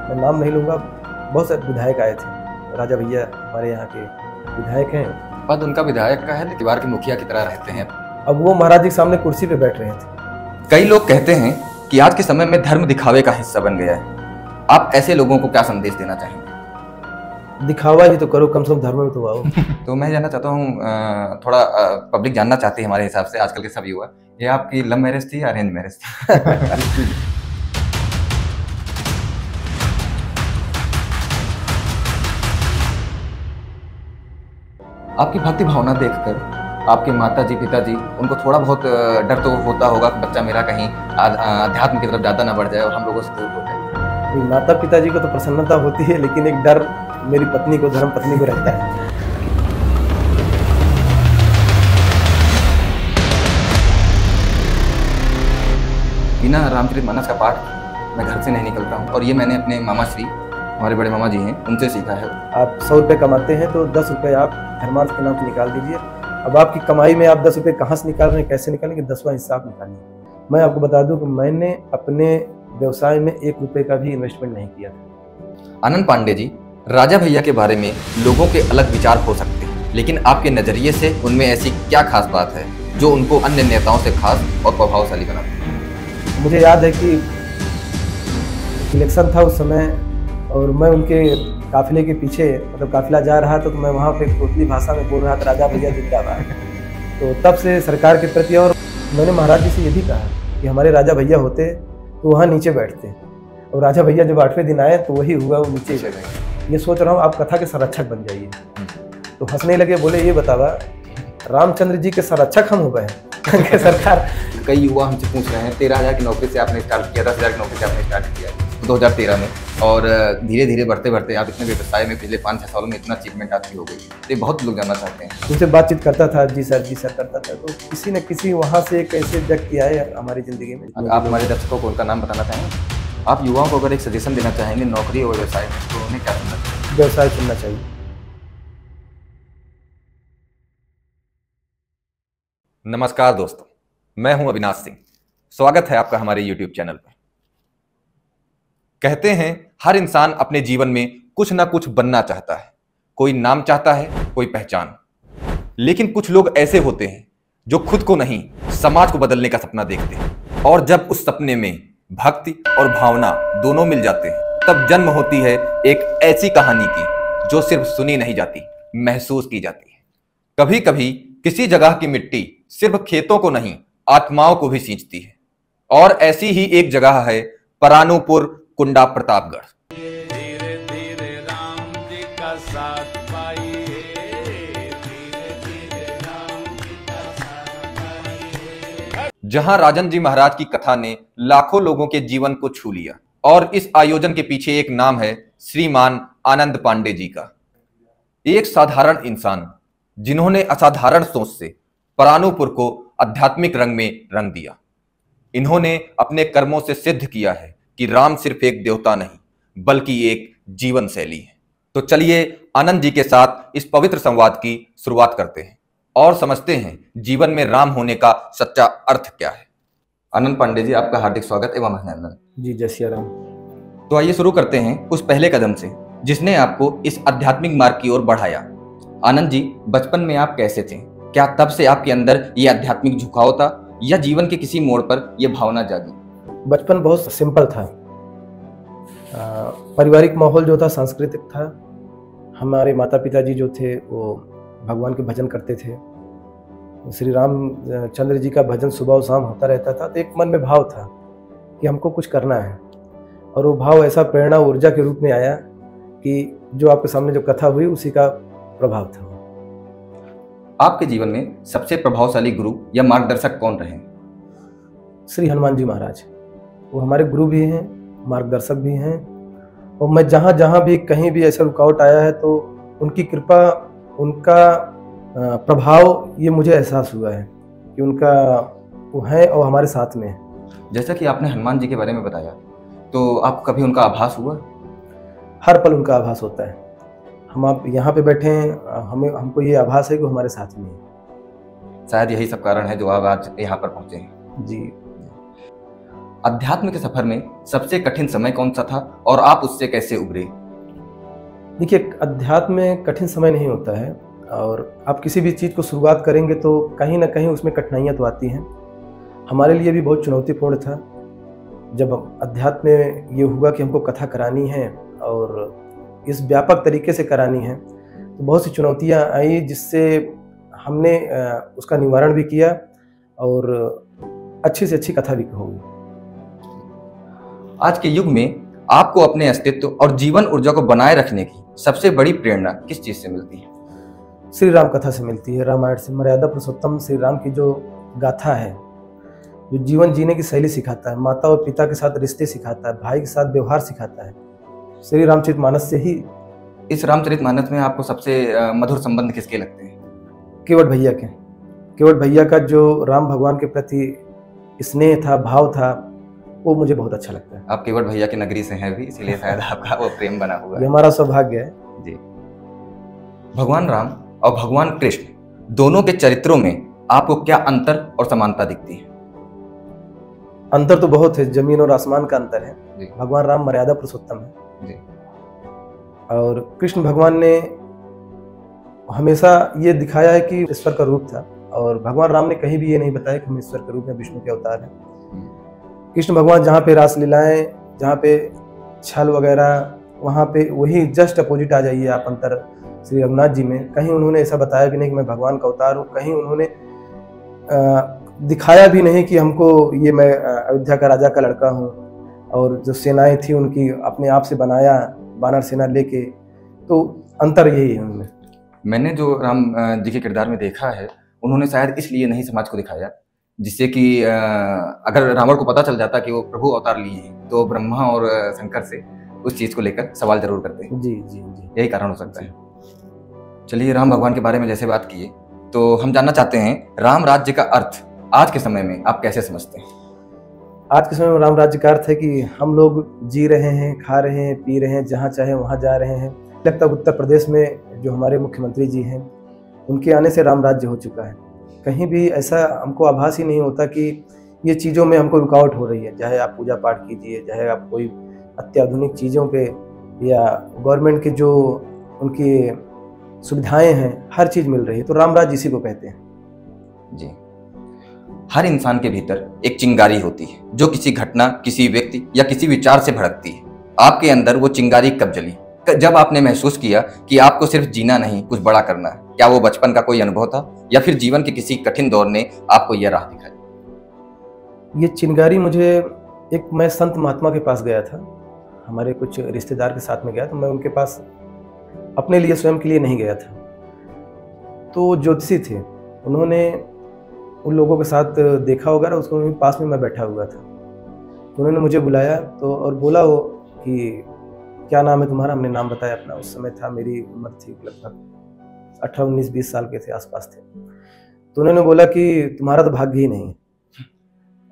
मैं नाम नहीं लूँगा, बहुत सारे विधायक आए थे। राजा भैया हमारे यहाँ के विधायक हैं। पद उनका विधायक का है, दीवार के मुखिया की तरह रहते हैं। अब वो महाराज जी के सामने कुर्सी पे बैठ रहे थे। कई लोग कहते हैं कि आज के समय में धर्म दिखावे का हिस्सा बन गया है। आप ऐसे लोगों को क्या संदेश देना चाहेंगे? दिखावा ही तो करो, कम से कम धर्म में तो आओ। तो मैं जानना चाहता हूँ, थोड़ा पब्लिक जानना चाहती है हमारे हिसाब से, आजकल के सब युवा, ये आपकी लव मैरिज थी या अरेंज मैरिज थी? आपकी भक्ति भावना देखकर आपके माता जी पिताजी, उनको थोड़ा बहुत डर तो होता होगा कि बच्चा मेरा कहीं अध्यात्म की तरफ ज़्यादा ना बढ़ जाए और हम लोगों से दूर हो जाए। माता पिताजी को तो प्रसन्नता होती है, लेकिन एक डर मेरी पत्नी को, धर्म पत्नी को रहता है। बिना रामचरितमानस का पाठ मैं घर से नहीं निकलता हूँ, और ये मैंने अपने मामा श्री, हमारे बड़े मामा जी हैं, उनसे सीखा है। आप 100 रुपये कमाते हैं तो 10 रुपये आप धर्मार्थ के नाम से निकाल दीजिए। अब आपकी कमाई में आप 10 रुपये कहाँ से निकाल रहे हैं, कैसे निकालेंगे, 10वां हिस्सा आप निकालिए। मैं आपको बता दूं कि मैंने अपने व्यवसाय में 1 रुपये का भी इन्वेस्टमेंट नहीं किया था। आनंद पांडे जी, राजा भैया के बारे में लोगों के अलग विचार हो सकते हैं, लेकिन आपके नजरिए से उनमें ऐसी क्या खास बात है जो उनको अन्य नेताओं से खास और प्रभावशाली बनाती है? मुझे याद है कि इलेक्शन था उस समय, और मैं उनके काफिले के पीछे, मतलब काफिला जा रहा था, तो मैं वहाँ पे तोतली भाषा में बोल रहा था, राजा भैया जिंदाबाद। तो तब से सरकार के प्रति, और मैंने महाराज जी से ये भी कहा कि हमारे राजा भैया होते तो वहाँ नीचे बैठते, और राजा भैया जब 8वें दिन आए तो वही हुआ, वो नीचे बैठ गए। ये सोच रहा हूँ आप कथा के संरक्षक बन जाइए। तो हंसने लगे, बोले ये बतावा रामचंद्र जी के संरक्षक हम हो गए हैं। सरकार, कई युवा हमसे पूछ रहे हैं, 13,000 की नौकरी से आपने स्टार्ट किया, 10,000 की नौकरी से आपने स्टार्ट किया 2013 में, और धीरे धीरे बढ़ते बढ़ते आप इतने व्यवसाय में पिछले 5-6 सालों में इतना अचीवमेंट आपकी हो गई। तो ये बहुत लोग जानना चाहते हैं। उनसे बातचीत करता था, जी सर करता था, तो किसी न किसी वहाँ से एक ऐसे व्यक्ति आए हमारी जिंदगी में। आप हमारे दर्शकों को उनका नाम बताना चाहेंगे? आप युवाओं को अगर एक सजेशन देना चाहेंगे नौकरी और व्यवसाय में, तो उन्हें क्या चुनना चाहिए? व्यवसाय चुनना चाहिए। नमस्कार दोस्तों, मैं हूं अविनाश सिंह। स्वागत है आपका हमारे YouTube चैनल पर। कहते हैं हर इंसान अपने जीवन में कुछ ना कुछ बनना चाहता है। कोई नाम चाहता है, कोई पहचान। लेकिन कुछ लोग ऐसे होते हैं जो खुद को नहीं, समाज को बदलने का सपना देखते हैं, और जब उस सपने में भक्ति और भावना दोनों मिल जाते हैं, तब जन्म होती है एक ऐसी कहानी की जो सिर्फ सुनी नहीं जाती, महसूस की जाती है। कभी कभी किसी जगह की मिट्टी सिर्फ खेतों को नहीं, आत्माओं को भी सींचती है, और ऐसी ही एक जगह है परानुपुर, कुंडा प्रतापगढ़। धीरे धीरे राम जी का साथ पाइए, धीरे धीरे राम जी का साथ पाइए। जहां राजन जी महाराज की कथा ने लाखों लोगों के जीवन को छू लिया, और इस आयोजन के पीछे एक नाम है श्रीमान आनंद पांडे जी का। एक साधारण इंसान जिन्होंने असाधारण सोच से परानुपुर को आध्यात्मिक रंग में रंग दिया। इन्होंने अपने कर्मों से सिद्ध किया है कि राम सिर्फ एक देवता नहीं, बल्कि एक जीवन शैली है। तो चलिए आनंद जी के साथ इस पवित्र संवाद की शुरुआत करते हैं और समझते हैं जीवन में राम होने का सच्चा अर्थ क्या है। आनंद पांडे जी, आपका हार्दिक स्वागत एवं अभिनंदन। जी, जय सिया राम। तो आइए शुरू करते हैं उस पहले कदम से जिसने आपको इस आध्यात्मिक मार्ग की ओर बढ़ाया। आनंद जी, बचपन में आप कैसे थे? क्या तब से आपके अंदर ये आध्यात्मिक झुकाव था, या जीवन के किसी मोड़ पर यह भावना जागी? बचपन बहुत सिंपल था। पारिवारिक माहौल जो था सांस्कृतिक था। हमारे माता पिताजी जो थे वो भगवान के भजन करते थे। श्री राम चंद्र जी का भजन सुबह और शाम होता रहता था। तो एक मन में भाव था कि हमको कुछ करना है, और वो भाव ऐसा प्रेरणा ऊर्जा के रूप में आया कि जो आपके सामने जो कथा हुई उसी का प्रभाव था। आपके जीवन में सबसे प्रभावशाली गुरु या मार्गदर्शक कौन रहे? श्री हनुमान जी महाराज, वो हमारे गुरु भी हैं, मार्गदर्शक भी हैं। और मैं जहाँ जहाँ भी कहीं भी ऐसा रुकावट आया है तो उनकी कृपा, उनका प्रभाव ये मुझे एहसास हुआ है कि उनका वो है और हमारे साथ में है। जैसा कि आपने हनुमान जी के बारे में बताया, तो आपको कभी उनका आभास हुआ? हर पल उनका आभास होता है। हम आप यहाँ पे बैठे हैं, हमको ये आभास है कि वो हमारे साथ में है। शायद यही सब कारण है जो आप आज यहाँ पर पहुँचे हैं। जी। अध्यात्म के सफर में सबसे कठिन समय कौन सा था और आप उससे कैसे उभरे? देखिए, अध्यात्म में कठिन समय नहीं होता है, और आप किसी भी चीज़ को शुरुआत करेंगे तो कहीं ना कहीं उसमें कठिनाइयाँ तो आती हैं। हमारे लिए भी बहुत चुनौतीपूर्ण था जब अध्यात्म में ये हुआ कि हमको कथा करानी है और इस व्यापक तरीके से करानी है, तो बहुत सी चुनौतियाँ आई, जिससे हमने उसका निवारण भी किया और अच्छी से अच्छी कथा भी होगी। आज के युग में आपको अपने अस्तित्व और जीवन ऊर्जा को बनाए रखने की सबसे बड़ी प्रेरणा किस चीज से मिलती है? श्री राम कथा से मिलती है। रामायण से मर्यादा पुरुषोत्तम श्री राम की जो गाथा है, जो जीवन जीने की शैली सिखाता है, माता और पिता के साथ रिश्ते सिखाता है, भाई के साथ व्यवहार सिखाता है, श्री रामचरितमानस से ही। इस रामचरितमानस में आपको सबसे मधुर संबंध किसके लगते हैं? केवट भैया के। केवट भैया का जो राम भगवान के प्रति स्नेह था, भाव था, वो मुझे बहुत अच्छा लगता है। आप केवट भैया की नगरी से हैं भी, इसीलिए शायद आपका वो प्रेम बना हुआ ये है। हमारा सौभाग्य है जी। भगवान राम और भगवान कृष्ण दोनों के चरित्रों में आपको क्या अंतर और समानता दिखती है? अंतर तो बहुत है, जमीन और आसमान का अंतर है। जी। भगवान राम मर्यादा पुरुषोत्तम है जी। और कृष्ण भगवान ने हमेशा ये दिखाया है कि ईश्वर का रूप था, और भगवान राम ने कहीं भी ये नहीं बताया कि हम ईश्वर के रूप में विष्णु के अवतार हैं। कृष्ण भगवान जहाँ पे रासलीलाएं, जहाँ पे छल वगैरह, वहाँ पे वही जस्ट अपोजिट आ जाइए आप अंतर श्री रघुनाथ जी में। कहीं उन्होंने ऐसा बताया भी नहीं कि मैं भगवान का अवतार हूँ, कहीं उन्होंने दिखाया भी नहीं कि हमको ये मैं अयोध्या का राजा का लड़का हूँ, और जो सेनाएं थी उनकी अपने आप से बनाया, बानर सेना लेके। तो अंतर यही है उनमें। मैंने जो राम जी के किरदार में देखा है, उन्होंने शायद इसलिए नहीं समाज को दिखाया, जिससे कि अगर रावण को पता चल जाता कि वो प्रभु अवतार लिए हैं, तो ब्रह्मा और शंकर से उस चीज को लेकर सवाल जरूर करते हैं। जी जी जी। यही कारण हो सकता है। चलिए, राम भगवान के बारे में जैसे बात किए, तो हम जानना चाहते हैं राम राज्य का अर्थ आज के समय में आप कैसे समझते हैं? आज के समय में राम राज्य का अर्थ है कि हम लोग जी रहे हैं, खा रहे हैं, पी रहे हैं, जहाँ चाहे वहाँ जा रहे हैं। लगता है उत्तर प्रदेश में जो हमारे मुख्यमंत्री जी हैं, उनके आने से राम राज्य हो चुका है। कहीं भी ऐसा हमको आभास ही नहीं होता कि ये चीज़ों में हमको रुकावट हो रही है। चाहे आप पूजा पाठ कीजिए, चाहे आप कोई अत्याधुनिक चीज़ों पे, या गवर्नमेंट के जो उनकी सुविधाएं हैं, हर चीज़ मिल रही है। तो राम राज्य इसी को कहते हैं। जी। हर इंसान के भीतर एक चिंगारी होती है, जो किसी घटना, किसी व्यक्ति या किसी विचार से भड़कती है। आपके अंदर वो चिंगारी कब जली, जब आपने महसूस किया कि आपको सिर्फ जीना नहीं, कुछ बड़ा करना है? क्या वो बचपन का कोई अनुभव था, या फिर जीवन के किसी कठिन दौर ने आपको यह राह दिखाई? ये चिंगारी मुझे, एक मैं संत महात्मा के पास गया था, हमारे कुछ रिश्तेदार के साथ में गया, तो मैं उनके पास अपने लिए, स्वयं के लिए नहीं गया था। तो ज्योतिषी थे, उन्होंने उन लोगों के साथ देखा होगा, उसको पास में मैं बैठा हुआ था। तो उन्होंने मुझे बुलाया तो और बोला वो कि क्या नाम है तुम्हारा? हमने नाम बताया अपना। उस समय था, मेरी उम्र थी लगभग 18, 19, 20 साल के थे आसपास थे। तो उन्होंने बोला कि तुम्हारा तो भाग्य ही नहीं है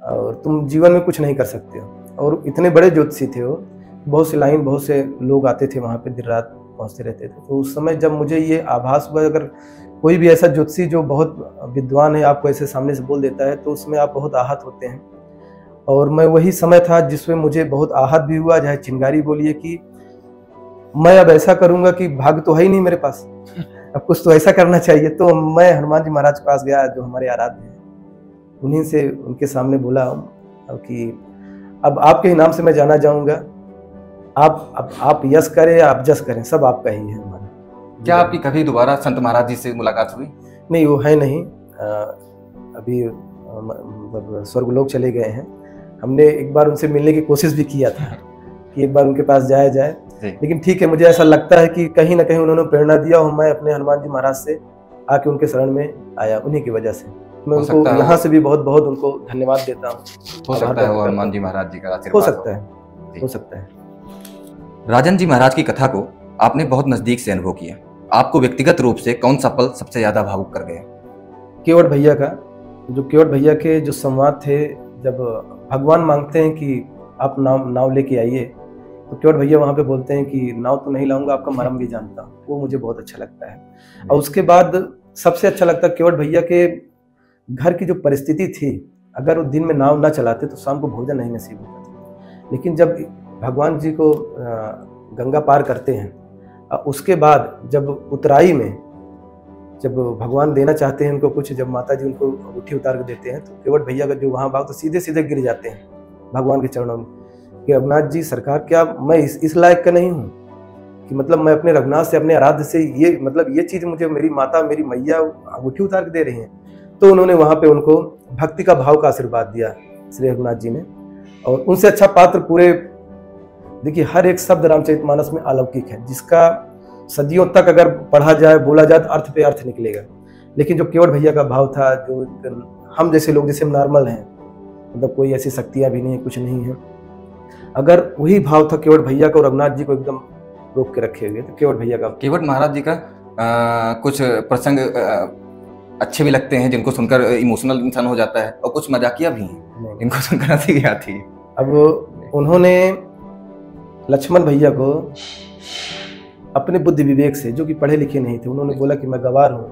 और तुम जीवन में कुछ नहीं कर सकते हो। और इतने बड़े ज्योतिषी थे वो, बहुत से लाइन, बहुत से लोग आते थे वहाँ पे, दिन रात पहुँचते रहते थे। तो उस समय जब मुझे ये आभास हुआ, अगर कोई भी ऐसा ज्योतिषी जो बहुत विद्वान है आपको ऐसे सामने से बोल देता है, तो उसमें आप बहुत आहत होते हैं। और मैं वही समय था जिसमें मुझे बहुत आहत भी हुआ, चाहे चिंगारी बोलिए, कि मैं अब ऐसा करूंगा कि भाग्य तो है ही नहीं मेरे पास, अब कुछ तो ऐसा करना चाहिए। तो मैं हनुमान जी महाराज के पास गया, जो हमारे आराध्य हैं। उन्हीं से, उनके सामने बोला कि अब आपके ही नाम से मैं जाना जाऊंगा, आप यश करें या आप जस करें, सब आपका ही है हमारा। क्या आपकी कभी दोबारा संत महाराज जी से मुलाकात हुई? नहीं, वो है नहीं, अभी मतलब स्वर्गलोक चले गए हैं। हमने एक बार उनसे मिलने की कोशिश भी किया था कि एक बार उनके पास जाया जाए, लेकिन ठीक है, मुझे ऐसा लगता है कि कहीं ना कहीं उन्होंने प्रेरणा दिया और मैं अपने हनुमान जी महाराज से आके उनके शरण में आया, उन्हीं की वजह से। मैं उनको यहाँ से भी बहुत बहुत उनको धन्यवाद देता हूँ। हो सकता है वो हनुमान जी महाराज जी का आशीर्वाद हो सकता है, हो सकता है। राजन जी महाराज की कथा को आपने बहुत नजदीक से अनुभव किया। आपको व्यक्तिगत रूप से कौन सा पल सबसे ज्यादा भावुक कर गया? केवट भैया का, जो केवट भैया के जो संवाद थे, जब भगवान मांगते हैं कि आप नाव लेके आइए, तो केवट भैया वहाँ पे बोलते हैं कि नाव तो नहीं लाऊंगा, आपका मरम भी जानता हूँ। वो मुझे बहुत अच्छा लगता है। और उसके बाद सबसे अच्छा लगता है केवट भैया के घर की जो परिस्थिति थी, अगर वो दिन में नाव ना चलाते तो शाम को भोजन नहीं नसीब होता था। लेकिन जब भगवान जी को गंगा पार करते हैं, उसके बाद जब उतराई में जब भगवान देना चाहते हैं उनको कुछ, जब माता जी उनको अंगूठी उतार के देते हैं तो केवट भैया का जो वहाँ भाव तो सीधे सीधे गिर जाते हैं भगवान के चरणों में कि रघुनाथ जी सरकार, क्या मैं इस लायक का नहीं हूँ कि मतलब मैं अपने रघुनाथ से, अपने आराध्य से ये मतलब ये चीज़ मुझे मेरी माता, मेरी मैया अंगूठी उतार के दे रही हैं। तो उन्होंने वहाँ पे उनको भक्ति का भाव का आशीर्वाद दिया श्री रघुनाथ जी ने। और उनसे अच्छा पात्र पूरे, देखिए हर एक शब्द रामचरितमानस में अलौकिक है, जिसका सदियों तक अगर पढ़ा जाए, बोला जाए तो अर्थ पे अर्थ निकलेगा। लेकिन जो केवट भैया का भाव था, जो हम जैसे लोग जैसे नॉर्मल हैं, मतलब कोई ऐसी शक्तियाँ भी नहीं है, कुछ नहीं है, अगर वही भाव था केवट भैया को, रघुनाथ जी को एकदम रोक के रखे हुए, तो केवट भैया का, केवट महाराज जी का कुछ प्रसंग अच्छे भी लगते हैं जिनको सुनकर इमोशनल इंसान हो जाता है, और कुछ मजाकिया भी हैं जिनको सुनकर हंसी भी आती है। अब उन्होंने लक्ष्मण भैया को अपने बुद्धि विवेक से, जो कि पढ़े लिखे नहीं थे, उन्होंने बोला कि मैं गवार हूँ,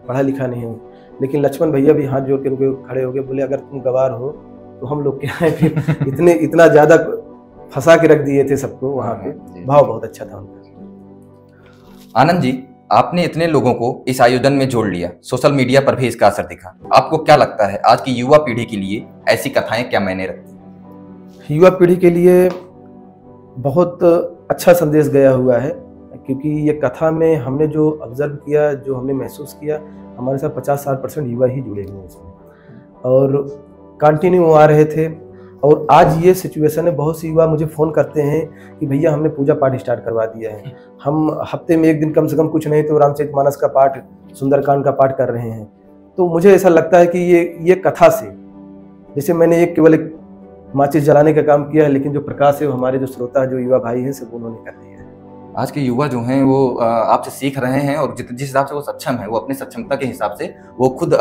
पढ़ा लिखा नहीं हूँ। लेकिन लक्ष्मण भैया भी हाथ जोड़ के उनके खड़े हो गए, बोले अगर तुम गवार हो तो हम लोग क्या है, फिर इतना ज्यादा फंसा के रख दिए थे सबको वहाँ पे। भाव बहुत अच्छा था उनका। आनंद जी, आपने इतने लोगों को इस आयोजन में जोड़ लिया, सोशल मीडिया पर भी इसका असर दिखा। आपको क्या लगता है आज की युवा पीढ़ी के लिए ऐसी कथाएं क्या मायने रखती हैं? युवा पीढ़ी के लिए बहुत अच्छा संदेश गया हुआ है, क्योंकि ये कथा में हमने जो ऑब्जर्व किया, जो हमने महसूस किया, हमारे साथ 50-60% युवा ही जुड़े हुए हैं इसमें, और कंटिन्यू आ रहे थे। और आज ये सिचुएशन है, बहुत सी युवा मुझे फ़ोन करते हैं कि भैया हमने पूजा पाठ स्टार्ट करवा दिया है, हम हफ्ते में एक दिन कम से कम कुछ नहीं तो रामचरितमानस का पाठ, सुंदरकांड का पाठ कर रहे हैं। तो मुझे ऐसा लगता है कि ये कथा से, जैसे मैंने केवल एक माचिस जलाने का काम किया है, लेकिन जो प्रकाश है वो हमारे जो श्रोता, जो युवा भाई हैं, सब उन्होंने कर दिया है। आज के युवा जो हैं वो आपसे सीख रहे हैं, और जिस हिसाब से वो सक्षम है, वो अपनी सक्षमता के हिसाब से वो खुद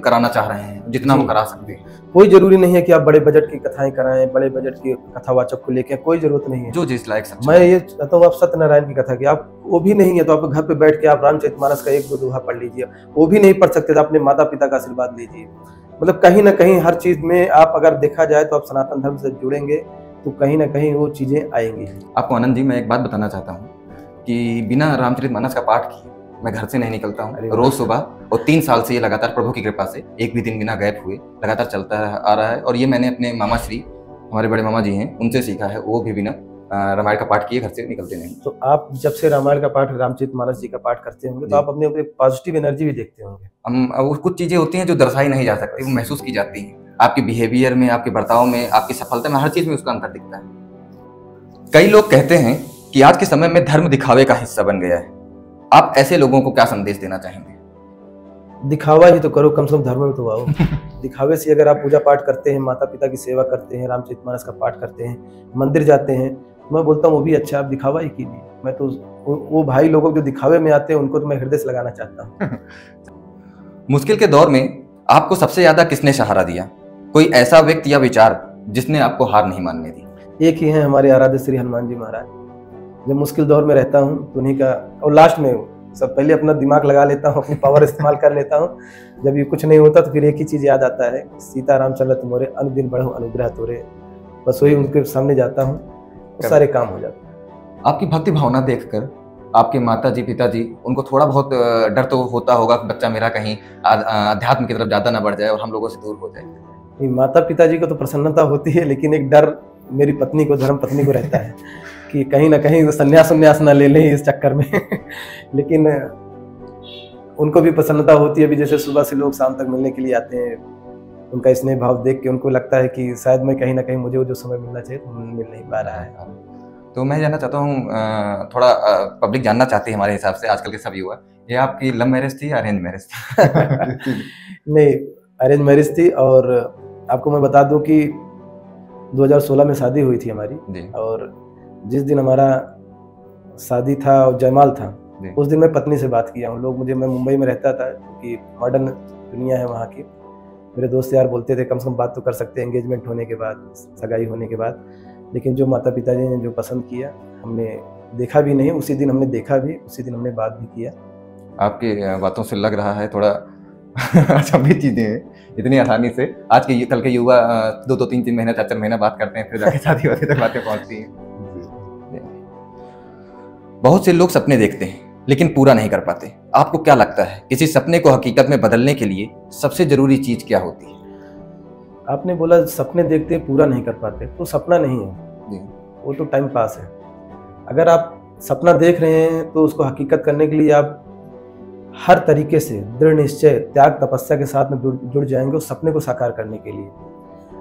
कराना चाह रहे हैं जितना वो करा सकते हैं। कोई जरूरी नहीं है कि आप बड़े बजट की कथाएं कराएं, बड़े बजट की कथावाचक को लेकर, कोई जरूरत नहीं है। जो जिस लायक सक्षम। मैं ये चाहता हूँ आप सत्यनारायण की कथा की, आप वो भी नहीं है तो आप घर पे बैठ के आप रामचरितमानस का 1-2 दोहा पढ़ लीजिए। वो भी नहीं पढ़ सकते तो अपने माता पिता का आशीर्वाद लीजिए। मतलब कहीं ना कहीं हर चीज में आप अगर देखा जाए तो आप सनातन धर्म से जुड़ेंगे तो कहीं ना कहीं वो चीजें आएंगी। आपको आनंद जी, मैं एक बात बताना चाहता हूँ कि बिना रामचरितमानस का पाठ किए मैं घर से नहीं निकलता हूँ रोज सुबह, और 3 साल से ये लगातार प्रभु की कृपा से एक भी दिन बिना गैप हुए लगातार चलता आ रहा है। और ये मैंने अपने मामा श्री, हमारे बड़े मामा जी हैं, उनसे सीखा है। वो भी बिना रामायण का पाठ किए घर से निकलते नहीं। तो आप जब से रामायण का पाठ, रामचरितमानस जी का पाठ करते होंगे तो आप अपने ऊपर पॉजिटिव एनर्जी भी देखते होंगे। हम कुछ चीजें होती हैं जो दर्शाई नहीं जा सकती, वो महसूस की जाती हैं। आपके बिहेवियर में, आपके बर्ताव में, आपकी सफलता में, हर चीज में उसका अंतर दिखता है। कई लोग कहते हैं कि आज के समय में धर्म दिखावे का हिस्सा बन गया है। आप ऐसे लोगों को क्या संदेश देना चाहेंगे? दिखावा ही तो करो, कम से कम धर्म में तो आओ। दिखावे से अगर आप पूजा पाठ करते हैं, माता पिता की सेवा करते हैं, रामचरितमानस का पाठ करते हैं, मंदिर जाते हैं, मैं बोलता हूँ वो भी अच्छा, आप दिखावा ही कीजिए। मैं तो वो भाई लोगों जो दिखावे में आते हैं उनको तो मैं हृदय से लगाना चाहता हूँ। मुश्किल के दौर में आपको सबसे ज्यादा किसने सहारा दिया? कोई ऐसा व्यक्ति या विचार जिसने आपको हार नहीं मानने दी? एक ही है, हमारे आराध्य श्री हनुमान जी महाराज। जब मुश्किल दौर में रहता हूँ तो उन्हीं का, और लास्ट में सब पहले अपना दिमाग लगा लेता हूँ, अपनी पावर इस्तेमाल कर लेता हूँ। जब ये कुछ नहीं होता तो फिर एक ही चीज़ याद आता है, सीता रामचंद्र तुम्हारे अनुदिन बढ़ो अनुग्रह तोरे। बस वही उनके सामने जाता हूँ तो सारे काम हो जाते हैं। आपकी भक्ति भावना देखकर आपके माता जी, पिताजी, उनको थोड़ा बहुत डर तो होता होगा कि बच्चा मेरा कहीं अध्यात्म की तरफ ज़्यादा ना बढ़ जाए और हम लोगों से दूर हो जाए। माता पिताजी को तो प्रसन्नता होती है, लेकिन एक डर मेरी पत्नी को, धर्म पत्नी को रहता है कि कहीं ना कहीं संन्यास ना ले लें इस चक्कर में। लेकिन उनको भी प्रसन्नता होती है। अभी जैसे सुबह से लोग शाम तक मिलने के लिए आते हैं, उनका स्नेह भाव देख के उनको लगता है कि शायद मैं कहीं ना कहीं मुझे वो जो समय मिलना चाहिए तो मिल नहीं पा रहा है। तो मैं जानना चाहता हूँ, थोड़ा पब्लिक जानना चाहती है हमारे हिसाब से, आजकल के सब युवा, ये आपकी लव मैरिज थी या अरेंज मैरिज थी? नहीं, अरेंज मैरिज थी। और आपको मैं बता दूं कि 2016 में शादी हुई थी हमारी जी। और जिस दिन हमारा शादी था और जयमाल था, उस दिन मैं पत्नी से बात किया हूँ। लोग मैं मुंबई में रहता था, क्योंकि मॉडर्न दुनिया है वहाँ की। मेरे दोस्त यार बोलते थे कम से कम बात तो कर सकते हैं एंगेजमेंट होने के बाद, सगाई होने के बाद। लेकिन जो माता पिताजी ने जो पसंद किया, हमने देखा भी नहीं, उसी दिन हमने देखा भी, उसी दिन हमने बात भी किया। आपकी बातों से लग रहा है थोड़ा अच्छा भी चीजें हैं इतनी आसानी से आज के कल के युवा 2-2 3-3 महीना 4-4 महीना बात करते हैं, फिर जाके शादी वादी तक बातें पहुंचती हैं। बहुत से लोग सपने देखते हैं लेकिन पूरा नहीं कर पाते। आपको क्या लगता है किसी सपने को हकीकत में बदलने के लिए सबसे जरूरी चीज क्या होती है? आपने बोला सपने देखते पूरा नहीं कर पाते, तो सपना नहीं है जी। वो तो टाइम पास है। अगर आप सपना देख रहे हैं तो उसको हकीकत करने के लिए आप हर तरीके से दृढ़ निश्चय, त्याग, तपस्या के साथ में जुड़ जाएंगे उस सपने को साकार करने के लिए।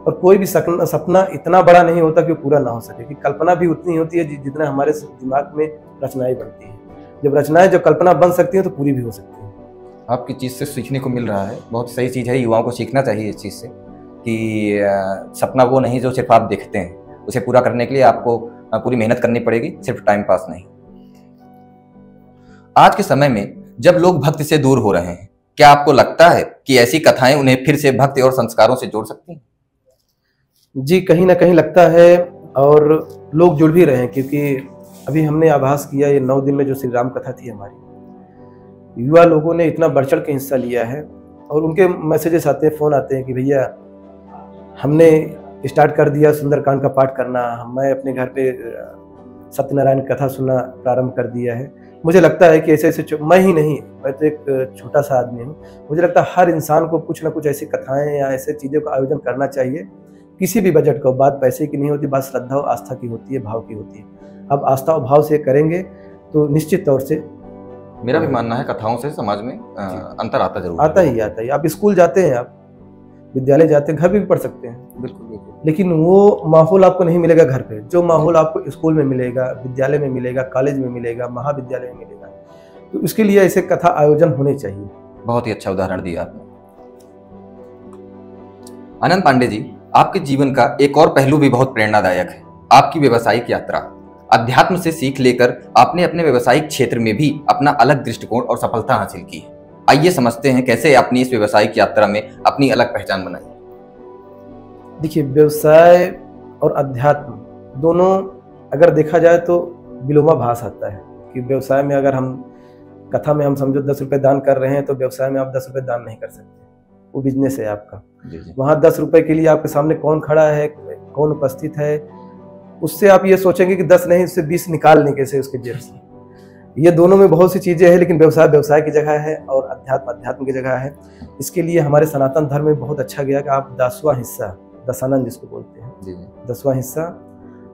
और कोई भी सपना इतना बड़ा नहीं होता कि वो पूरा ना हो सके, कि कल्पना भी उतनी होती है जितना हमारे दिमाग में रचनाएं बनती हैं। जब रचनाएं, जब कल्पना बन सकती है तो पूरी भी हो सकती है। आपकी चीज़ से सीखने को मिल रहा है, बहुत सही चीज़ है। युवाओं को सीखना चाहिए इस चीज़ से कि सपना वो नहीं जो सिर्फ आप देखते हैं, उसे पूरा करने के लिए आपको पूरी मेहनत करनी पड़ेगी, सिर्फ टाइम पास नहीं। आज के समय में जब लोग भक्ति से दूर हो रहे हैं, क्या आपको लगता है कि ऐसी कथाएं उन्हें फिर से भक्ति और संस्कारों से जोड़ सकती हैं? जी, कहीं ना कहीं लगता है, और लोग जुड़ भी रहे हैं, क्योंकि अभी हमने आभास किया ये 9 दिन में जो श्री राम कथा थी हमारी, युवा लोगों ने इतना बढ़ चढ़ के हिस्सा लिया है। और उनके मैसेजेस आते हैं, फ़ोन आते हैं कि भैया हमने स्टार्ट कर दिया सुंदरकांड का पाठ करना, मैं अपने घर पे सत्यनारायण कथा सुनना प्रारंभ कर दिया है। मुझे लगता है कि ऐसे ऐसे, मैं ही नहीं, मैं तो एक छोटा सा आदमी हूँ, मुझे लगता है हर इंसान को कुछ ना कुछ ऐसी कथाएं या ऐसे चीज़ों का आयोजन करना चाहिए। किसी भी बजट को, बात पैसे की नहीं होती, बात श्रद्धा और आस्था की होती है, भाव की होती है। अब आस्था और भाव से करेंगे तो निश्चित तौर से, मेरा भी मानना है कथाओं से समाज में अंतर आता जरूर आता ही आता है। आप स्कूल जाते हैं, आप विद्यालय जाते हैं, घर भी पढ़ सकते हैं, बिल्कुल बिल्कुल, लेकिन वो माहौल आपको नहीं मिलेगा घर पे, जो माहौल आपको स्कूल में मिलेगा, विद्यालय में मिलेगा, कॉलेज में मिलेगा, महाविद्यालय में मिलेगा। तो उसके लिए ऐसे कथा आयोजन होने चाहिए। बहुत ही अच्छा उदाहरण दिया आपने। आनंद पांडे जी, आपके जीवन का एक और पहलू भी बहुत प्रेरणादायक है, आपकी व्यावसायिक यात्रा। अध्यात्म से सीख लेकर आपने अपने व्यवसायिक क्षेत्र में भी अपना अलग दृष्टिकोण और सफलता हासिल की है। आइए समझते हैं कैसे अपनी इस व्यावसायिक यात्रा में अपनी अलग पहचान बनाई। देखिए, व्यवसाय और अध्यात्म दोनों अगर देखा जाए तो विलोमाभास आता है। कि व्यवसाय में अगर हम कथा में हम समझो 10 रुपये दान कर रहे हैं, तो व्यवसाय में आप 10 रुपये दान नहीं कर सकते, वो बिजनेस है आपका। वहाँ 10 रुपये के लिए आपके सामने कौन खड़ा है, कौन उपस्थित है, उससे आप ये सोचेंगे कि 10 नहीं, उससे 20 निकाल लें कैसे उसके जेब से। ये दोनों में बहुत सी चीज़ें हैं, लेकिन व्यवसाय व्यवसाय की जगह है और अध्यात्म अध्यात्म की जगह है। इसके लिए हमारे सनातन धर्म में बहुत अच्छा गया कि आप 10वां हिस्सा, दशानंद जिसको बोलते हैं, 10वां हिस्सा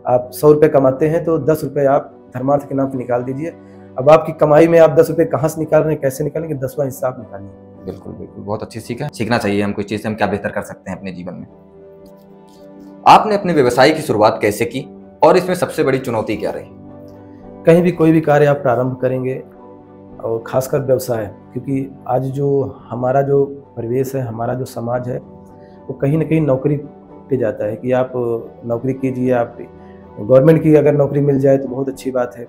आप 100 रुपये कमाते हैं तो 10 रुपये आप धर्मार्थ के नाम पर निकाल दीजिए। अब आपकी कमाई में आप 10 रुपये कहाँ से निकाल रहे हैं, कैसे निकालेंगे, 10वां हिस्सा आप निकालिए। बिल्कुल बिल्कुल, बहुत अच्छी सीख है, सीखना चाहिए हमको इस चीज़ से, हम क्या बेहतर कर सकते हैं अपने जीवन में। आपने अपने व्यवसाय की शुरुआत कैसे की और इसमें सबसे बड़ी चुनौती क्या रही? कहीं भी कोई भी कार्य आप प्रारंभ करेंगे, और खासकर व्यवसाय, क्योंकि आज जो हमारा जो परिवेश है, हमारा जो समाज है, वो कहीं ना कहीं नौकरी पे जाता है कि आप नौकरी कीजिए, आप गवर्नमेंट की अगर नौकरी मिल जाए तो बहुत अच्छी बात है।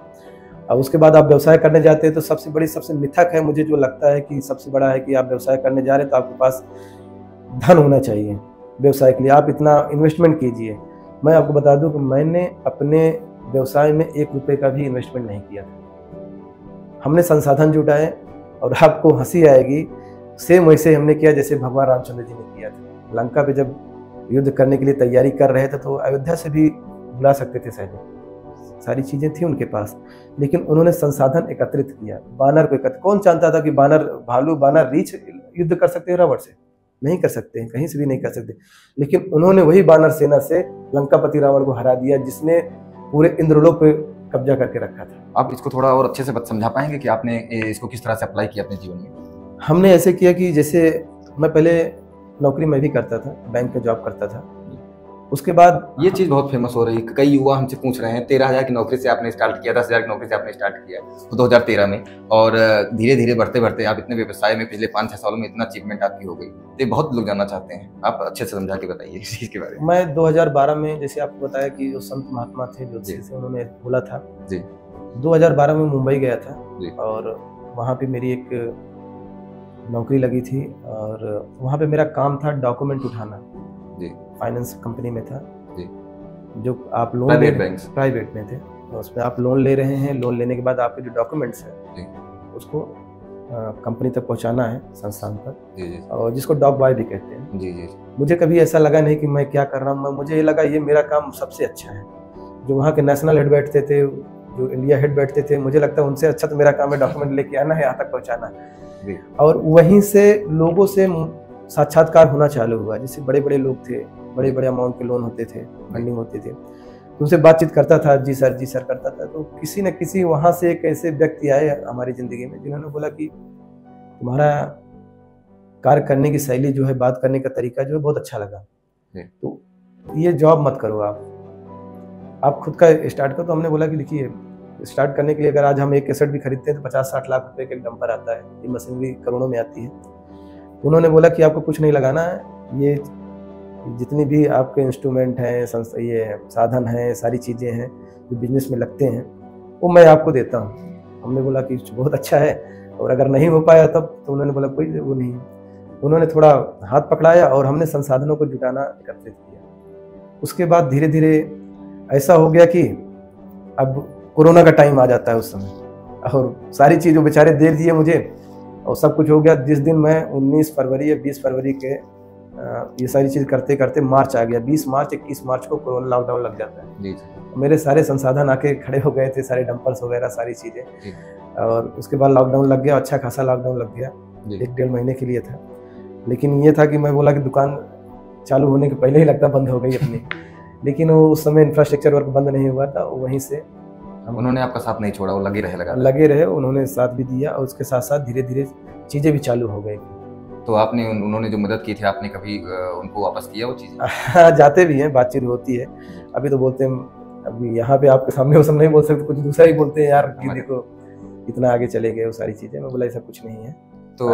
और उसके बाद आप व्यवसाय करने जाते हैं तो सबसे मिथक है, मुझे जो लगता है कि सबसे बड़ा है कि आप व्यवसाय करने जा रहे हैं तो आपके पास धन होना चाहिए व्यवसाय के लिए, आप इतना इन्वेस्टमेंट कीजिए। मैं आपको बता दूं कि मैंने अपने व्यवसाय में 1 रुपये का भी इन्वेस्टमेंट नहीं किया था। हमने संसाधन जुटाए, और आपको हंसी आएगी, सेम वैसे हमने किया जैसे भगवान रामचंद्र जी ने किया था। लंका पे जब युद्ध करने के लिए तैयारी कर रहे थे तो अयोध्या से भी बुला सकते थे सैनिक, सारी चीज़ें थी उनके पास, लेकिन उन्होंने संसाधन एकत्रित किया। बानर को एकत्रित, कौन जानता था कि बानर रीछ युद्ध कर सकते हैं रावण से? नहीं कर सकते हैं, कहीं से भी नहीं कर सकते। लेकिन उन्होंने वही बानर सेना से लंकापति रावण को हरा दिया, जिसने पूरे इंद्रलोक पे कब्जा करके रखा था। आप इसको थोड़ा और अच्छे से समझा पाएंगे कि आपने इसको किस तरह से अप्लाई किया अपने जीवन में? हमने ऐसे किया कि जैसे मैं पहले नौकरी मैं भी करता था, बैंक में जॉब करता था। उसके बाद ये चीज़ बहुत फेमस हो रही है, कई युवा हमसे पूछ रहे हैं 13,000 की नौकरी से आपने स्टार्ट किया, 10,000 की नौकरी से आपने स्टार्ट किया 2013 में, और धीरे धीरे बढ़ते बढ़ते आप इतने व्यवसाय में पिछले 5-6 सालों में इतना अचीवमेंट आपकी हो गई। तो बहुत लोग जानना चाहते हैं, आप अच्छे से समझा के बताइए इस चीज़ के बारे में। मैं 2012 में, जैसे आपको बताया कि जो संत महात्मा थे जो से उन्होंने बोला था जी, 2012 में मुंबई गया था जी, और वहाँ पे मेरी एक नौकरी लगी थी, और वहाँ पे मेरा काम था डॉक्यूमेंट उठाना जी, फाइनेंस कंपनी में था जी, जो आप लोन प्राइवेट में थे, तो उसमें आप लोन ले रहे हैं, लोन लेने के बाद आपके जो डॉक्यूमेंट्स हैं जी, उसको कंपनी तक पहुंचाना है, संस्थान तक, जी जी और जिसको डॉग बॉय भी कहते हैं। जी जी मुझे कभी ऐसा लगा नहीं कि मैं क्या कर रहा हूँ, मुझे ये लगा ये मेरा काम सबसे अच्छा है। जो वहाँ के नेशनल हेड बैठते थे, जो इंडिया हेड बैठते थे, मुझे लगता है उनसे अच्छा तो मेरा काम है डॉक्यूमेंट लेके आना है, यहाँ तक पहुँचाना। जी। और वहीं से लोगों से साक्षात्कार होना चालू हुआ। जैसे बड़े बड़े लोग थे, बड़े बड़े अमाउंट के लोन होते थे, फंडिंग होती थी, तो उनसे बातचीत करता था, जी सर करता था। तो किसी न किसी वहाँ से एक ऐसे व्यक्ति आए हमारी ज़िंदगी में जिन्होंने बोला कि तुम्हारा कार्य करने की शैली जो है, बात करने का तरीका जो है, बहुत अच्छा लगा, तो ये जॉब मत करो, आप खुद का स्टार्ट करो। तो हमने बोला कि देखिए, स्टार्ट करने के लिए अगर आज हम एक कैसेट भी खरीदते हैं तो 50-60 लाख रुपए का एक डंपर आता है, ये मशीनरी करोड़ों में आती है। उन्होंने बोला कि आपको कुछ नहीं लगाना है, ये जितनी भी आपके इंस्ट्रूमेंट हैं, ये साधन हैं, सारी चीज़ें हैं जो बिजनेस में लगते हैं, वो मैं आपको देता हूँ। हमने बोला कि बहुत अच्छा है, और अगर नहीं हो पाया तब, तो उन्होंने बोला कोई वो नहीं है। उन्होंने थोड़ा हाथ पकड़ाया और हमने संसाधनों को जुटाना एकत्रित किया। उसके बाद धीरे धीरे ऐसा हो गया कि अब कोरोना का टाइम आ जाता है उस समय, और सारी चीज़ बेचारे दे दिए मुझे, और सब कुछ हो गया। जिस दिन मैं 19 फरवरी या 20 फरवरी के ये सारी चीज़ करते करते मार्च आ गया, 20 मार्च 21 मार्च को कोरोना लॉकडाउन लग जाता है। जी। मेरे सारे संसाधन आके खड़े हो गए थे, सारे डंपर्स वगैरह सारी चीज़ें, और उसके बाद लॉकडाउन लग गया। अच्छा खासा लॉकडाउन लग गया, 1-1.5 महीने के लिए था। लेकिन ये था कि मैं बोला कि दुकान चालू होने के पहले ही लगता बंद हो गई अपनी, लेकिन वो उस समय इंफ्रास्ट्रक्चर वर्क बंद नहीं हुआ था। वहीं से उन्होंने आपका साथ नहीं छोड़ा, वो लगे रहे, उन्होंने साथ भी दिया, और उसके साथ साथ धीरे धीरे चीज़ें भी चालू हो गई। तो आपने उन्होंने जो मदद की थी, आपने कभी उनको वापस किया वो चीज़? हाँ, जाते भी हैं, बातचीत होती है। अभी तो बोलते हैं, अभी यहाँ पे आपके सामने वो सब नहीं बोल सकते, कुछ दूसरा ही बोलते हैं, यार कि देखो इतना आगे चले गए, वो सारी चीज़ें। मैं बोला ऐसा कुछ नहीं है। तो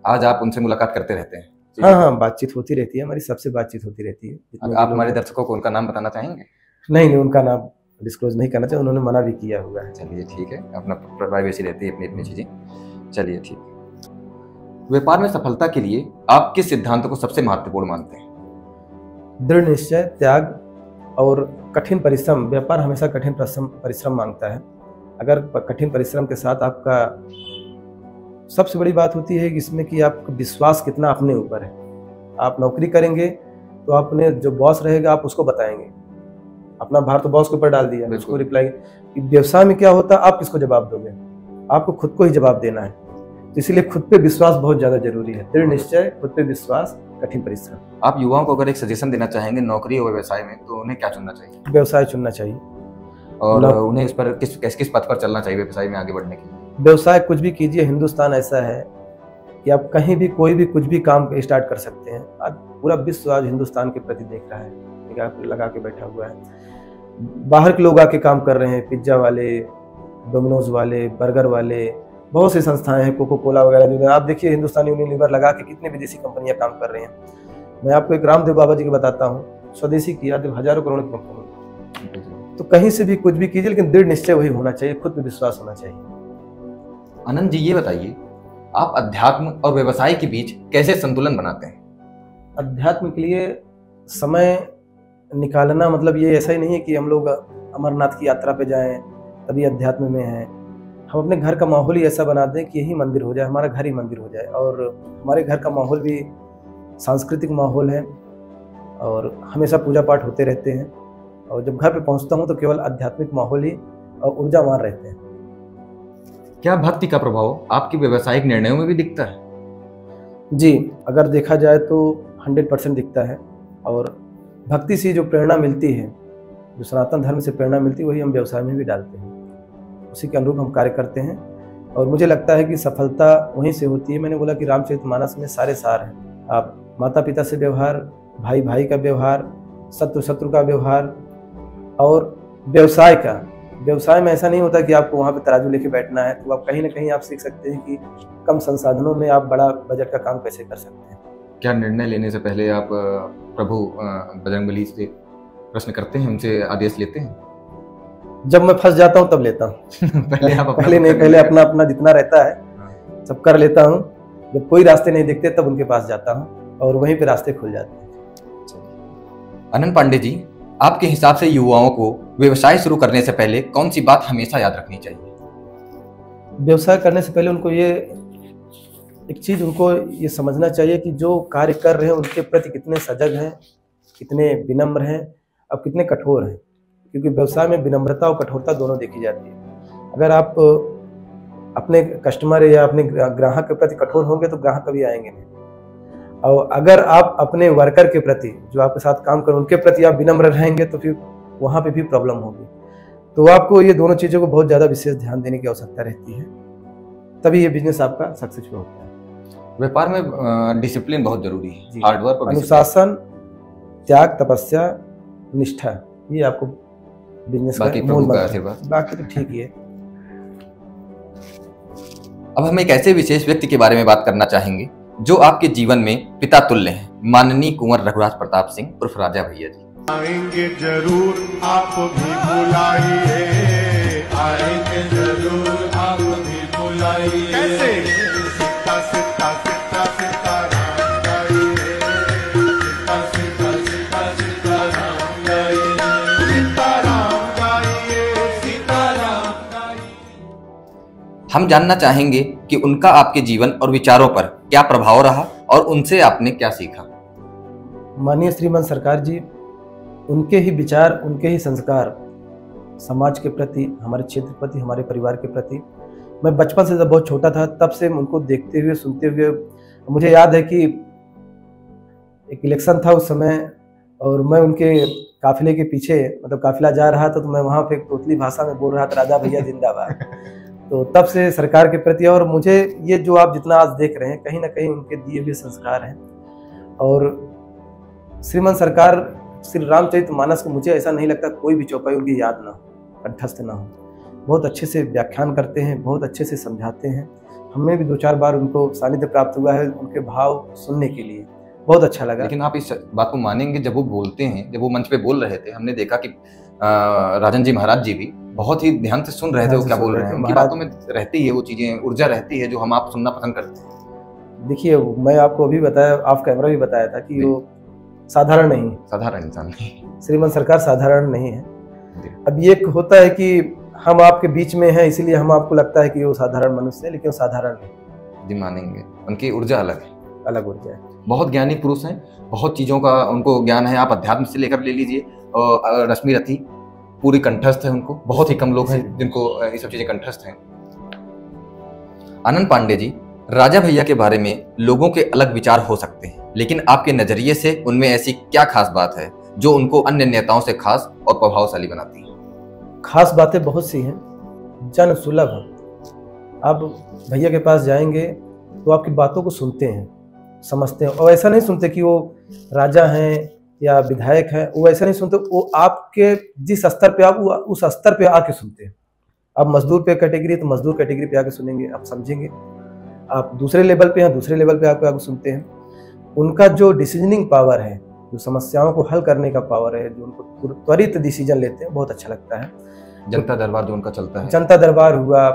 आज आप उनसे मुलाकात करते रहते हैं? हाँ, बातचीत होती रहती है, हमारी सबसे बातचीत होती रहती है। आप हमारे दर्शकों को उनका नाम बताना चाहेंगे? नहीं, उनका नाम डिस्क्लोज नहीं करना चाहिए, उन्होंने मना भी किया हुआ है। चलिए ठीक है, अपना प्राइवेसी रहती है, अपनी चीज़ें। चलिए ठीक। व्यापार में सफलता के लिए आप किस सिद्धांत को सबसे महत्वपूर्ण मानते हैं? दृढ़ निश्चय, त्याग और कठिन परिश्रम। व्यापार हमेशा कठिन परिश्रम मांगता है। अगर कठिन परिश्रम के साथ आपका, सबसे बड़ी बात होती है इसमें कि आपका विश्वास कितना अपने ऊपर है। आप नौकरी करेंगे तो आपने जो बॉस रहेगा आप उसको बताएंगे, अपना भार तो बॉस के ऊपर डाल दिया, उसको रिप्लाई। व्यवसाय में क्या होता है, आप किसको जवाब दोगे? आपको खुद को ही जवाब देना है। तो इसीलिए खुद पे विश्वास बहुत ज्यादा जरूरी है। दृढ़ निश्चय, खुद पे विश्वास, कठिन परिश्रम। आप युवाओं को अगर एक सजेशन देना चाहेंगे नौकरी और व्यवसाय में, तो उन्हें क्या चुनना चाहिए? व्यवसाय चुनना चाहिए। और उन्हें इस पर किस पथ पर चलना चाहिए व्यवसाय में आगे बढ़ने के लिए? व्यवसाय कुछ भी कीजिए, हिंदुस्तान ऐसा है कि आप कहीं भी कोई भी कुछ भी काम स्टार्ट कर सकते हैं। आज पूरा विश्व आज हिंदुस्तान के प्रति देख रहा है, निगाह लगा के बैठा हुआ है। बाहर के लोग आके काम कर रहे हैं, पिज्जा वाले, डोमिनोज वाले, बर्गर वाले, बहुत सी संस्थाएं हैं, कोको कोला वगैरह जो आप देखिए, हिंदुस्तानी यूनिलीवर लगा के कितने विदेशी कंपनियां काम कर रही हैं। मैं आपको एक रामदेव बाबा जी की बताता हूँ, स्वदेशी की हजारों करोड़ की कंपनी। तो कहीं से भी कुछ भी कीजिए, लेकिन दृढ़ निश्चय वही होना चाहिए, खुद पे विश्वास होना चाहिए। आनंद जी, ये बताइए, आप अध्यात्म और व्यवसाय के बीच कैसे संतुलन बनाते हैं? अध्यात्म के लिए समय निकालना मतलब ये ऐसा ही नहीं है कि हम लोग अमरनाथ की यात्रा पे जाएं तभी अध्यात्म में हैं। हम अपने घर का माहौल ही ऐसा बना दें कि यही मंदिर हो जाए, हमारा घर ही मंदिर हो जाए। और हमारे घर का माहौल भी सांस्कृतिक माहौल है, और हमेशा पूजा पाठ होते रहते हैं। और जब घर पे पहुंचता हूं तो केवल आध्यात्मिक माहौल ही और ऊर्जावान रहते हैं। क्या भक्ति का प्रभाव आपके व्यावसायिक निर्णयों में भी दिखता है? जी, अगर देखा जाए तो 100% दिखता है। और भक्ति से जो प्रेरणा मिलती है, जो सनातन धर्म से प्रेरणा मिलती है, वही हम व्यवसाय में भी डालते हैं, उसी के अनुरूप हम कार्य करते हैं। और मुझे लगता है कि सफलता वहीं से होती है। मैंने बोला कि रामचरितमानस में सारे सार हैं। आप माता पिता से व्यवहार, भाई भाई का व्यवहार, शत्रु शत्रु का व्यवहार, और व्यवसाय का। व्यवसाय में ऐसा नहीं होता कि आपको वहाँ पे तराजू लेके बैठना है, तो आप कहीं ना कहीं आप सीख सकते हैं कि कम संसाधनों में आप बड़ा बजट का काम कैसे कर सकते हैं। क्या निर्णय लेने से पहले आप प्रभु बजरंगबली से प्रश्न करते हैं, उनसे आदेश लेते हैं? जब मैं फंस जाता हूँ तब लेता हूँ। पहले अपना जितना रहता है सब कर लेता हूँ। जब कोई रास्ते नहीं दिखते तब उनके पास जाता हूँ, और वहीं पे रास्ते खुल जाते हैं। आनंद पांडे जी, आपके हिसाब से युवाओं को व्यवसाय शुरू करने से पहले कौन सी बात हमेशा याद रखनी चाहिए? व्यवसाय करने से पहले उनको ये एक चीज़ उनको ये समझना चाहिए कि जो कार्य कर रहे हैं उनके प्रति कितने सजग हैं, कितने विनम्र हैं और कितने कठोर हैं, क्योंकि व्यवसाय में विनम्रता और कठोरता दोनों देखी जाती है। अगर आप अपने कस्टमर या अपने ग्राहक के प्रति कठोर होंगे तो ग्राहक कभी आएंगे नहीं, और अगर आप अपने वर्कर के प्रति, जो आपके साथ काम कर उनके प्रति आप विनम्र रहेंगे तो फिर वहाँ पे भी प्रॉब्लम होगी। तो आपको ये दोनों चीज़ों को बहुत ज़्यादा विशेष ध्यान देने की आवश्यकता रहती है, तभी ये बिजनेस आपका सक्सेसफुल होता है। व्यापार में डिसिप्लिन बहुत जरूरी है, हार्डवर्क और अनुशासन, त्याग, तपस्या, निष्ठा, ये आपको बिजनेस बाकी का प्रभु मूल का मंत्र है। आशीर्वाद। बाकी तो ठीक ही है। अब हम एक ऐसे विशेष व्यक्ति के बारे में बात करना चाहेंगे जो आपके जीवन में पिता तुल्य हैं, माननीय कुंवर रघुराज प्रताप सिंह उर्फ राजा भैया जी। आएंगे जरूर आप भी बुलाइए, आएंगे जरूर आप भी बुलाइए। कैसे? सीता सीता सीता सीता राम गाइए, सीता सीता सीता सीता राम गाइए, सीता राम गाइए, सीता राम गाइए। हम जानना चाहेंगे कि उनका आपके जीवन और विचारों पर क्या प्रभाव रहा और उनसे आपने क्या सीखा। माननीय श्रीमान सरकार जी, उनके ही विचार, उनके ही संस्कार समाज के प्रति, हमारे क्षेत्र के प्रति, हमारे परिवार के प्रति, मैं बचपन से जब बहुत छोटा था तब से उनको देखते हुए, सुनते हुए, मुझे याद है कि एक इलेक्शन था उस समय और मैं उनके काफिले के पीछे, मतलब काफिला जा रहा था तो मैं वहाँ पे तोतली भाषा में बोल रहा था, राजा भैया जिंदाबाद। तो तब से सरकार के प्रति, और मुझे ये जो आप जितना आज देख रहे हैं कहीं ना कहीं उनके दिए हुए संस्कार हैं। और श्रीमान सरकार श्री रामचरितमानस को मुझे ऐसा नहीं लगता कोई भी चौपाई उनकी याद ना हो, कंठस्थ ना हो। बहुत अच्छे से व्याख्यान करते हैं, बहुत अच्छे से समझाते हैं। हमें भी 2-4 बार उनको सानिध्य प्राप्त हुआ है उनके भाव सुनने के लिए, बहुत अच्छा लगा। लेकिन आप इस बात को मानेंगे, जब वो बोलते हैं, जब वो मंच पे बोल रहे थे, हमने देखा कि राजन जी महाराज जी भी बहुत ही ध्यान से सुन रहे थे वो क्या बोल रहे हैं। उनकी बातों में रहती है वो चीजें, ऊर्जा रहती है जो हम आप सुनना पसंद करते हैं। देखिए, मैं आपको अभी बताया, ऑफ कैमरा भी बताया था कि वो साधारण नहीं, साधारण इंसान नहीं, श्रीमान सरकार साधारण नहीं है। अब ये होता है कि हम आपके बीच में हैं इसलिए हम आपको लगता है कि वो साधारण मनुष्य है, लेकिन वो साधारण नहीं। जी मानेंगे, उनकी ऊर्जा अलग है, अलग ऊर्जा है। बहुत ज्ञानी पुरुष हैं, बहुत चीज़ों का उनको ज्ञान है। आप अध्यात्म से लेकर ले लीजिए, और रश्मि रथी पूरी कंठस्थ है उनको, बहुत ही कम लोग हैं जिनको ये सब चीज़ें कंठस्थ हैं। आनंद पांडे जी, राजा भैया के बारे में लोगों के अलग विचार हो सकते हैं, लेकिन आपके नजरिए से उनमें ऐसी क्या खास बात है जो उनको अन्य नेताओं से खास और प्रभावशाली बनाती है? खास बातें बहुत सी हैं, जन सुलभ। आप भैया के पास जाएंगे तो आपकी बातों को सुनते हैं, समझते हैं, और ऐसा नहीं सुनते कि वो राजा हैं या विधायक हैं, वो ऐसा नहीं सुनते। वो आपके जिस स्तर पे आप उस स्तर पे आके सुनते हैं। आप मजदूर पे कैटेगरी तो मजदूर कैटेगरी पे आके सुनेंगे, आप समझेंगे। आप दूसरे लेवल पे हैं, दूसरे लेवल पे आके सुनते हैं। उनका जो डिसीजनिंग पावर है, जो समस्याओं को हल करने का पावर है, जो उनको त्वरित डिसीजन लेते हैं, बहुत अच्छा लगता है। जनता दरबार जो उनका चलता है, जनता दरबार हुआ,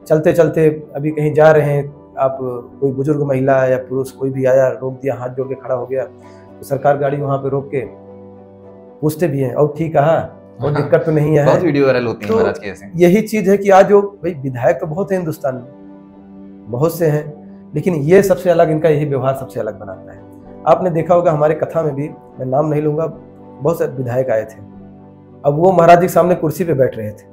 चलते चलते अभी कहीं जा रहे हैं आप, कोई बुजुर्ग महिला या पुरुष कोई भी आया, रोक दिया, हाथ जोड़ के खड़ा हो गया, तो सरकार गाड़ी वहाँ पे रोक के पूछते भी हैं, और ठीक कहा, और दिक्कत तो नहीं है। बहुत वीडियो वायरल होती है तो महाराज के ऐसे। यही चीज है कि आज जो भाई विधायक तो बहुत है हिंदुस्तान में, बहुत से हैं, लेकिन ये सबसे अलग, इनका यही व्यवहार सबसे अलग बनाता है। आपने देखा होगा हमारे कथा में भी, मैं नाम नहीं लूंगा, बहुत से विधायक आए थे। अब वो महाराज जी के सामने कुर्सी पे बैठ रहे थे।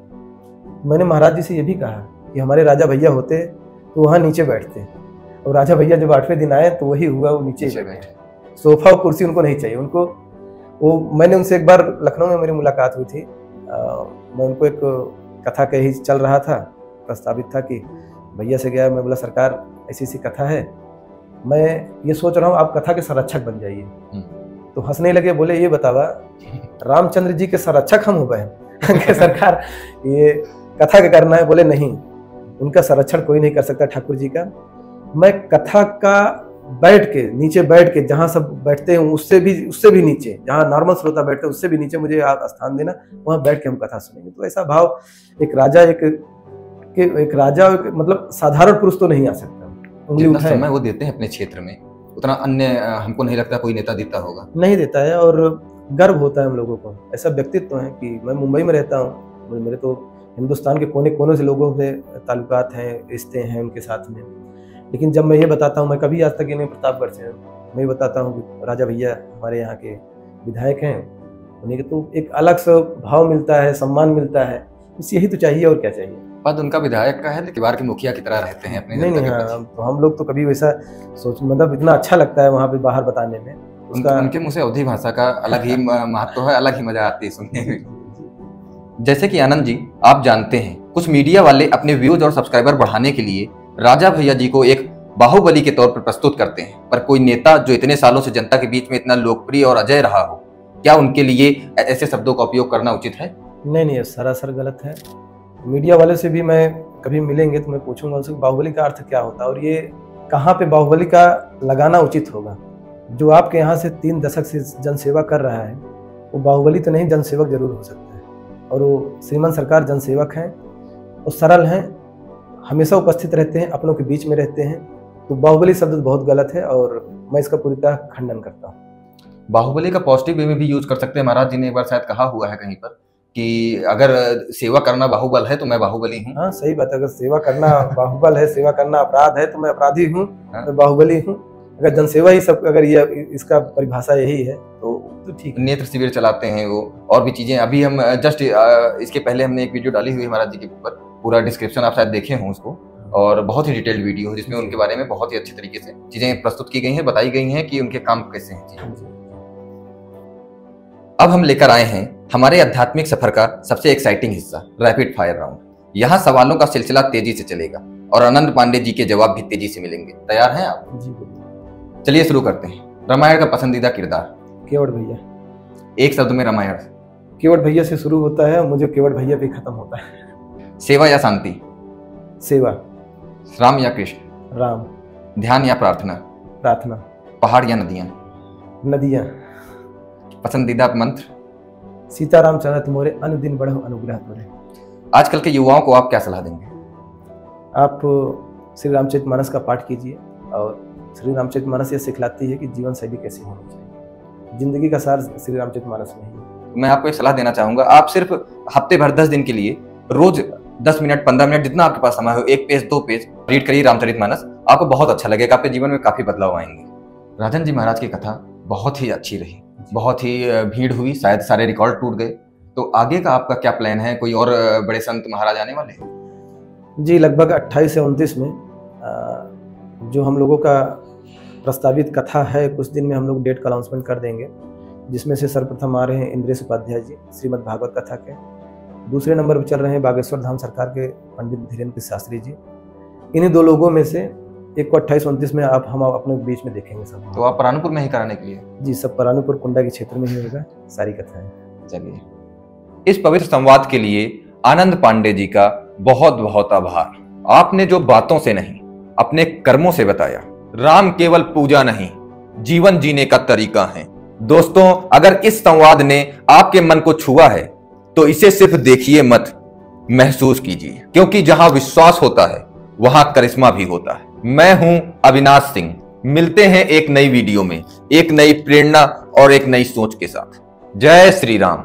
मैंने महाराज जी से ये भी कहा कि हमारे राजा भैया होते तो वहाँ नीचे बैठते, और राजा भैया जब 8वें दिन आए तो वही हुआ, वो नीचे बैठे। सोफा और कुर्सी उनको नहीं चाहिए। उनको वो, मैंने उनसे एक बार लखनऊ में मेरी मुलाकात हुई थी, मैं उनको एक कथा का ही चल रहा था, प्रस्तावित था कि भैया से गया, मैं बोला सरकार ऐसी ऐसी कथा है, मैं ये सोच रहा हूँ आप कथा के संरक्षक बन जाइए। तो हंसने लगे, बोले ये बतावा रामचंद्र जी के संरक्षक हम हो गए सरकार ये कथा का करना है? बोले नहीं, उनका संरक्षण कोई नहीं कर सकता ठाकुर जी का। मैं कथा का बैठ के, नीचे बैठ के, जहाँ सब बैठते हैं उससे भी नीचे, जहाँ नॉर्मल श्रोता बैठते हैं उससे भी नीचे मुझे आप स्थान देना, वहाँ बैठ के हम कथा सुनेंगे। तो ऐसा भाव एक राजा, एक राजा मतलब साधारण पुरुष तो नहीं आ सकता। जितना समय वो देते हैं अपने क्षेत्र में, उतना अन्य हमको नहीं लगता कोई नेता देता होगा, नहीं देता है। और गर्व होता है हम लोगों को, ऐसा व्यक्तित्व है कि मैं मुंबई में रहता हूँ, मेरे तो हिंदुस्तान के कोने कोने से लोगों से ताल्लुकात हैं, रिश्ते हैं उनके साथ में। लेकिन जब मैं ये बताता हूँ, मैं कभी आज तक इन्हें प्रतापगढ़ से मैं बताता हूँ कि राजा भैया हमारे यहाँ के विधायक हैं, उन्हें तो एक अलग सा भाव मिलता है, सम्मान मिलता है। बस यही तो चाहिए, और क्या चाहिए। पद उनका विधायक का है, लेकिन परिवार के मुखिया की तरह रहते हैं अपने नहीं जनता के हाँ, तो हम लोग तो कभी वैसा सोच, मतलब इतना अच्छा लगता है वहाँ पे बाहर बताने में उसका। उनके मुंह से अवधी भाषा का अलग ही महत्व है, अलग ही मजा आती है सुनने में। जैसे कि आनंद जी, आप जानते हैं कुछ मीडिया वाले अपने व्यूज और सब्सक्राइबर बढ़ाने के लिए राजा भैया जी को एक बाहुबली के तौर पर प्रस्तुत करते हैं, पर कोई नेता जो इतने सालों से जनता के बीच में इतना लोकप्रिय और अजय रहा हो, क्या उनके लिए ऐसे शब्दों का उपयोग करना उचित है? नहीं, सरासर गलत है। मीडिया वाले से भी मैं कभी मिलेंगे तो मैं पूछूंगा उनसे बाहुबली का अर्थ क्या होता है, और ये कहाँ पे बाहुबली का लगाना उचित होगा। जो आपके यहाँ से 3 दशक से जनसेवा कर रहा है, वो बाहुबली तो नहीं, जनसेवक जरूर हो सकता है। और वो श्रीमान सरकार जनसेवक हैं, वो सरल हैं, हमेशा उपस्थित रहते हैं, अपनों के बीच में रहते हैं। तो बाहुबली शब्द बहुत गलत है और मैं इसका पूरी तरह खंडन करता हूँ। बाहुबली का पॉजिटिव वे में भी यूज कर सकते हैं। महाराज जी ने एक बार शायद कहा हुआ है कहीं पर कि अगर सेवा करना बाहुबल है तो मैं बाहुबली हूँ। हाँ सही बात है, अगर सेवा करना बाहुबल है, सेवा करना अपराध है तो मैं अपराधी हूँ, मैं बाहुबली हूँ। अगर जनसेवा ही सब, अगर ये इसका परिभाषा यही है तो ठीक है। नेत्र शिविर चलाते हैं वो, और भी चीजें। अभी हम जस्ट इसके पहले हमने एक वीडियो डाली हुई है महाराज जी के ऊपर, पूरा डिस्क्रिप्शन आप शायद देखे हों उसको, और बहुत ही डिटेल्ड वीडियो है जिसमें उनके बारे में बहुत ही अच्छी तरीके से चीजें प्रस्तुत की गई हैं, बताई गई हैं कि उनके काम कैसे हैं। अब हम लेकर आए हैं हमारे आध्यात्मिक सफर का सबसे एक्साइटिंग हिस्सा, रैपिड फायर राउंड। यहाँ सवालों का सिलसिला तेजी से चलेगा और आनंद पांडे जी के जवाब भी तेजी से मिलेंगे। तैयार हैं आप? जी। चलिए शुरू करते हैं। रामायण का पसंदीदा किरदार? केवट भैया। एक शब्द में रामायण? केवट भैया से शुरू होता है, मुझे केवट भैया पे खत्म होता है। सेवा या शांति? सेवा। राम या कृष्ण? राम। ध्यान या प्रार्थना? प्रार्थना। पहाड़ या नदियां? नदियां। पसंदीदा मंत्र? सीताराम चरत मोरे, अनुदिन बढ़ो अनुग्रह तोरे। आजकल के युवाओं को आप क्या सलाह देंगे? आप श्री रामचरितमानस का पाठ कीजिए, और श्री रामचरितमानस ये सिखलाती है कि जीवन शैली कैसी होनी चाहिए। जिंदगी का सार श्री रामचरितमानस में ही। मैं आपको एक सलाह देना चाहूंगा, आप सिर्फ हफ्ते भर 10 दिन के लिए रोज 10 मिनट 15 मिनट जितना आपके पास समय हो, 1 पेज 2 पेज रीड करिए रामचरितमानस। आपको बहुत अच्छा लगेगा, आपके जीवन में काफी बदलाव आएंगे। राजन जी महाराज की कथा बहुत ही अच्छी रही, बहुत ही भीड़ हुई, शायद सारे रिकॉर्ड टूट गए। तो आगे का आपका क्या प्लान है? कोई और बड़े संत महाराज आने वाले हैं? जी, लगभग 28 से 29 में जो हम लोगों का प्रस्तावित कथा है, कुछ दिन में हम लोग डेट का अनाउंसमेंट कर देंगे, जिसमें से सर्वप्रथम आ रहे हैं इंद्रेश उपाध्याय जी श्रीमद् भागवत कथा के। दूसरे नंबर पर चल रहे हैं बागेश्वर धाम सरकार के पंडित धीरेन्द्र शास्त्री जी। इन्हीं 2 लोगों में से एक को 28-29 में हम अपने बीच में देखेंगे सब। तो आप परानुपुर में ही कराने के लिए? जी, सब परानुपुर कुंडा के क्षेत्र में ही होगा सारी कथाएं। चलिए, इस पवित्र संवाद के लिए आनंद पांडे जी का बहुत बहुत आभार। आपने जो बातों से नहीं अपने कर्मों से बताया, राम केवल पूजा नहीं, जीवन जीने का तरीका है। दोस्तों, अगर इस संवाद ने आपके मन को छुआ है तो इसे सिर्फ देखिए मत, महसूस कीजिए, क्योंकि जहां विश्वास होता है वहां करिश्मा भी होता है। मैं हूं अविनाश सिंह। मिलते हैं एक नई वीडियो में, एक नई प्रेरणा और एक नई सोच के साथ। जय श्री राम।